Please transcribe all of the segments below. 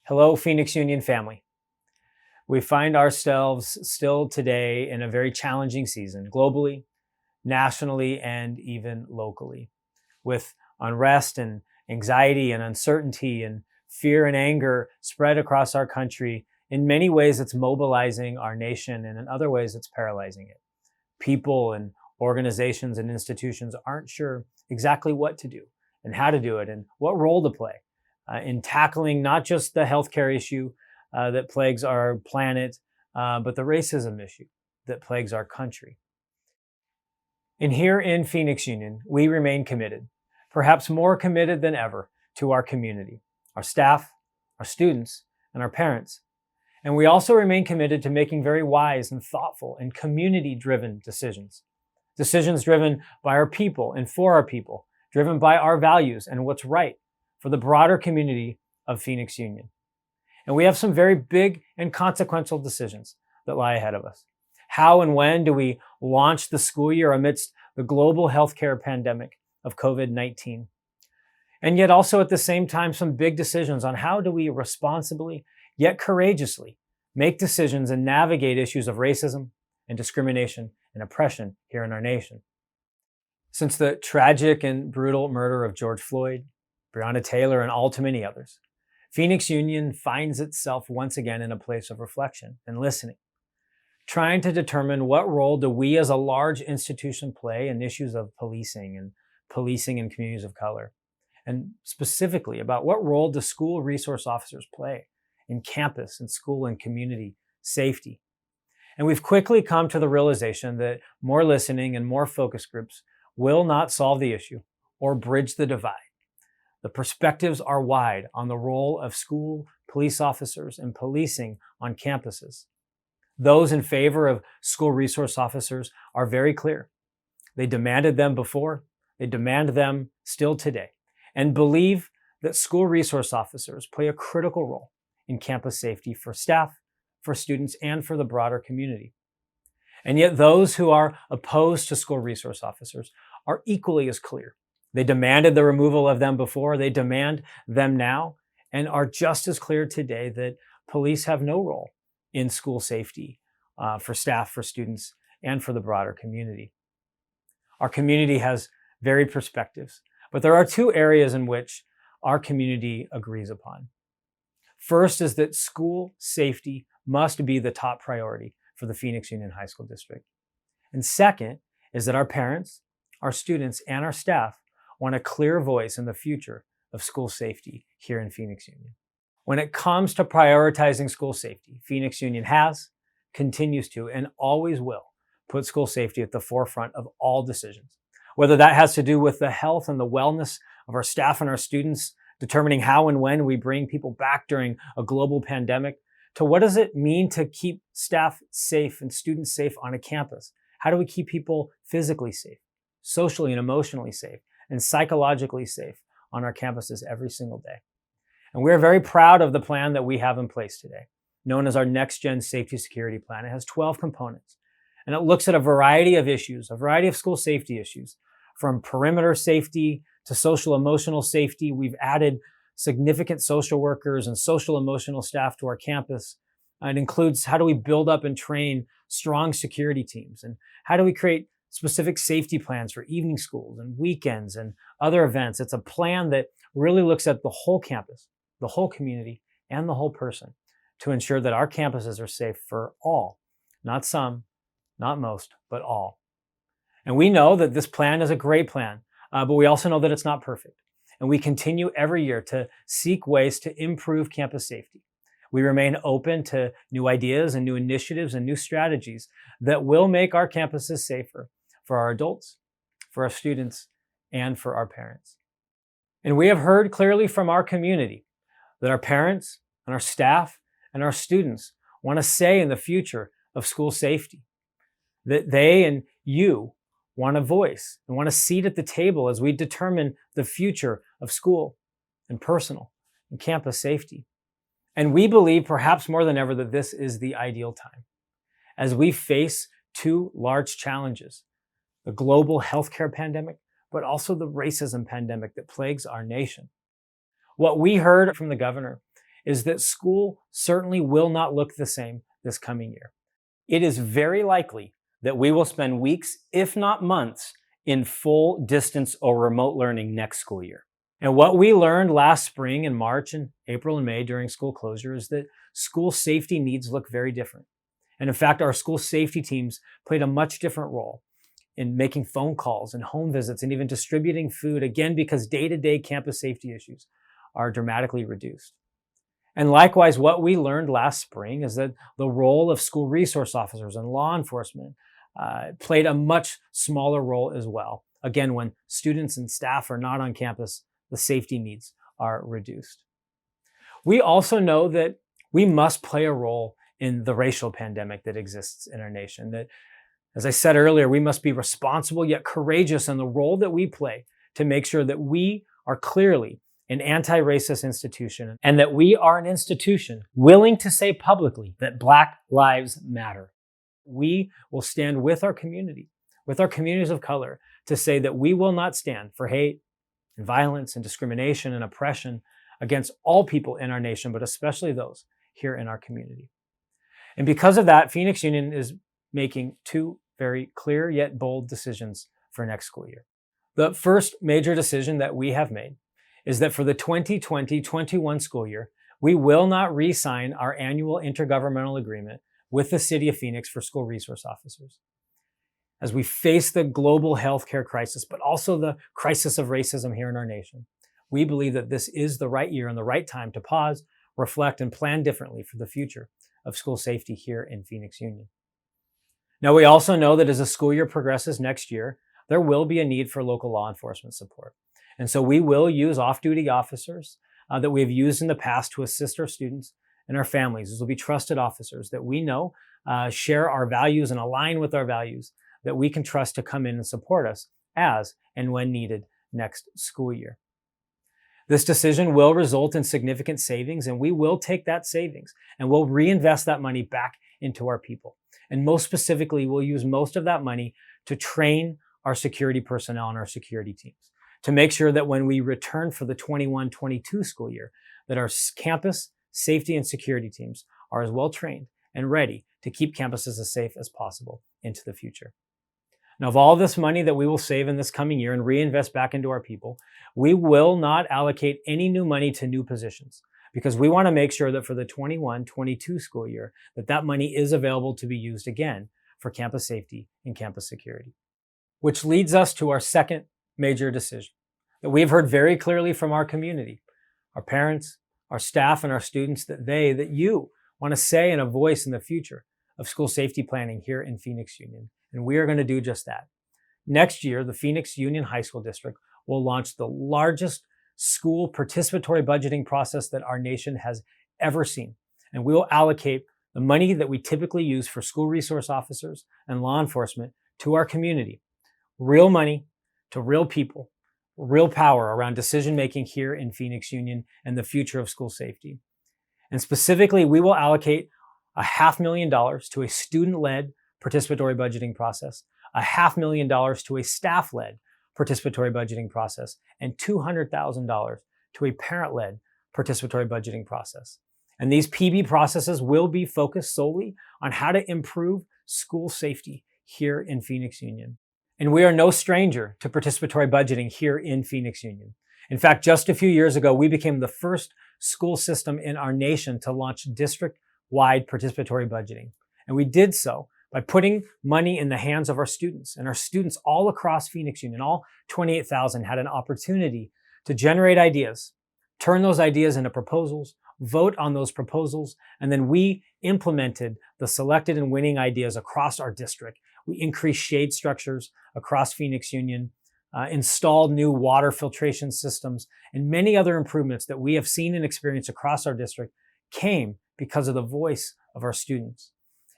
Hello, Phoenix Union family. We find ourselves still today in a very challenging season, globally, nationally, and even locally, with unrest and anxiety and uncertainty and fear and anger spread across our country. In many ways, it's mobilizing our nation, and in other ways, it's paralyzing it. People and organizations and institutions aren't sure exactly what to do and how to do it and what role to play in tackling not just the healthcare issue that plagues our planet, but the racism issue that plagues our country. And here in Phoenix Union, we remain committed, perhaps more committed than ever, to our community, our staff, our students, and our parents. And we also remain committed to making very wise and thoughtful and community-driven decisions. Decisions driven by our people and for our people, driven by our values and what's right for the broader community of Phoenix Union. And we have some very big and consequential decisions that lie ahead of us. How and when do we launch the school year amidst the global healthcare pandemic of COVID-19? And yet also at the same time, some big decisions on how do we responsibly, yet courageously, make decisions and navigate issues of racism and discrimination and oppression here in our nation. Since the tragic and brutal murder of George Floyd, Breonna Taylor, and all too many others, Phoenix Union finds itself once again in a place of reflection and listening, trying to determine what role do we as a large institution play in issues of policing in communities of color, and specifically about what role do school resource officers play in campus and school and community safety. And we've quickly come to the realization that more listening and more focus groups will not solve the issue or bridge the divide. The perspectives are wide on the role of school police officers and policing on campuses. Those in favor of school resource officers are very clear. They demanded them before, they demand them still today, and believe that school resource officers play a critical role in campus safety for staff, for students, and for the broader community. And yet those who are opposed to school resource officers are equally as clear. They demanded the removal of them before, they demand them now, and are just as clear today that police have no role in school safety for staff, for students, and for the broader community. Our community has varied perspectives, but there are two areas in which our community agrees upon. First is that school safety must be the top priority for the Phoenix Union High School District. And second is that our parents, our students, and our staff want a clear voice in the future of school safety here in Phoenix Union. When it comes to prioritizing school safety, Phoenix Union has, continues to, and always will put school safety at the forefront of all decisions. Whether that has to do with the health and the wellness of our staff and our students, determining how and when we bring people back during a global pandemic, to what does it mean to keep staff safe and students safe on a campus? How do we keep people physically safe, socially and emotionally safe, and psychologically safe on our campuses every single day? And we're very proud of the plan that we have in place today, known as our Next Gen Safety Security Plan. It has 12 components, and it looks at a variety of issues, a variety of school safety issues, from perimeter safety to social emotional safety. We've added significant social workers and social emotional staff to our campus. It includes how do we build up and train strong security teams, and how do we create specific safety plans for evening schools and weekends and other events. It's a plan that really looks at the whole campus, the whole community, and the whole person to ensure that our campuses are safe for all, not some, not most, but all. And we know that this plan is a great plan, but we also know that it's not perfect. And we continue every year to seek ways to improve campus safety. We remain open to new ideas and new initiatives and new strategies that will make our campuses safer for our adults, for our students, and for our parents. And we have heard clearly from our community that our parents and our staff and our students want a say in the future of school safety, that they and you want a voice and want a seat at the table as we determine the future of school and personal and campus safety. And we believe, perhaps more than ever, that this is the ideal time as we face two large challenges: the global healthcare pandemic, but also the racism pandemic that plagues our nation. What we heard from the governor is that school certainly will not look the same this coming year. It is very likely that we will spend weeks, if not months, in full distance or remote learning next school year. And what we learned last spring in March and April and May during school closure is that school safety needs look very different. And in fact, our school safety teams played a much different role in making phone calls and home visits and even distributing food, again, because day-to-day campus safety issues are dramatically reduced. And likewise, what we learned last spring is that the role of school resource officers and law enforcement played a much smaller role as well. Again, when students and staff are not on campus, the safety needs are reduced. We also know that we must play a role in the racial pandemic that exists in our nation. That, as I said earlier, we must be responsible yet courageous in the role that we play to make sure that we are clearly an anti-racist institution and that we are an institution willing to say publicly that Black lives matter. We will stand with our community, with our communities of color, to say that we will not stand for hate and violence and discrimination and oppression against all people in our nation, but especially those here in our community. And because of that, Phoenix Union is making two very clear yet bold decisions for next school year. The first major decision that we have made is that for the 2020-21 school year, we will not re-sign our annual intergovernmental agreement with the City of Phoenix for school resource officers. As we face the global healthcare crisis, but also the crisis of racism here in our nation, we believe that this is the right year and the right time to pause, reflect, and plan differently for the future of school safety here in Phoenix Union. Now, we also know that as the school year progresses next year, there will be a need for local law enforcement support. And so we will use off-duty officers that we have used in the past to assist our students and our families. These will be trusted officers that we know share our values and align with our values, that we can trust to come in and support us as and when needed next school year. This decision will result in significant savings, and we will take that savings and we'll reinvest that money back into our people. And most specifically, we'll use most of that money to train our security personnel and our security teams to make sure that when we return for the 21-22 school year, that our campus safety and security teams are as well trained and ready to keep campuses as safe as possible into the future. Now, of all this money that we will save in this coming year and reinvest back into our people, we will not allocate any new money to new positions because we want to make sure that for the 21-22 school year, that money is available to be used again for campus safety and campus security. Which leads us to our second major decision that we've heard very clearly from our community, our parents, our staff, and our students, that you want to say and a voice in the future of school safety planning here in Phoenix Union. And we are going to do just that. Next year, the Phoenix Union High School District will launch the largest school participatory budgeting process that our nation has ever seen. And we will allocate the money that we typically use for school resource officers and law enforcement to our community. Real money to real people, real power around decision-making here in Phoenix Union and the future of school safety. And specifically, we will allocate $500,000 to a student-led participatory budgeting process, $500,000 to a staff-led participatory budgeting process, and $200,000 to a parent-led participatory budgeting process. And these PB processes will be focused solely on how to improve school safety here in Phoenix Union. And we are no stranger to participatory budgeting here in Phoenix Union. In fact, just a few years ago, we became the first school system in our nation to launch district-wide participatory budgeting. And we did so by putting money in the hands of our students. And our students all across Phoenix Union, all 28,000, had an opportunity to generate ideas, turn those ideas into proposals, vote on those proposals, and then we implemented the selected and winning ideas across our district. We increased shade structures across Phoenix Union, installed new water filtration systems, and many other improvements that we have seen and experienced across our district came because of the voice of our students.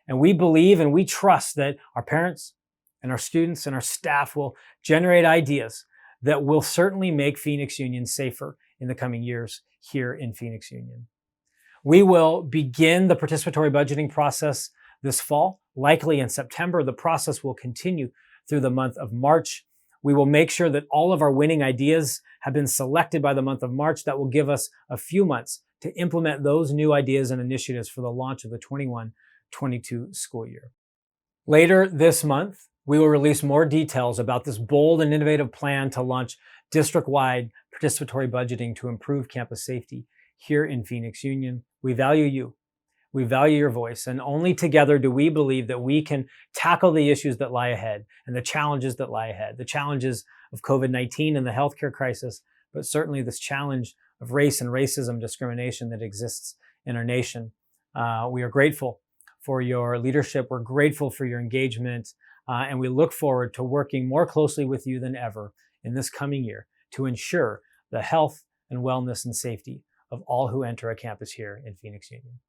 And we believe and we trust that our parents and our students and our staff will generate ideas that will certainly make Phoenix Union safer in the coming years here in Phoenix Union. We will begin the participatory budgeting process this fall, likely in September. The process will continue through the month of March. We will make sure that all of our winning ideas have been selected by the month of March. That will give us a few months to implement those new ideas and initiatives for the launch of the 21-22 school year. Later this month, we will release more details about this bold and innovative plan to launch district-wide participatory budgeting to improve campus safety here in Phoenix Union. We value you. We value your voice, and only together do we believe that we can tackle the issues that lie ahead and the challenges that lie ahead, the challenges of COVID-19 and the healthcare crisis, but certainly this challenge of race and racism discrimination that exists in our nation. We are grateful for your leadership. We're grateful for your engagement, and we look forward to working more closely with you than ever in this coming year to ensure the health and wellness and safety of all who enter a campus here in Phoenix Union.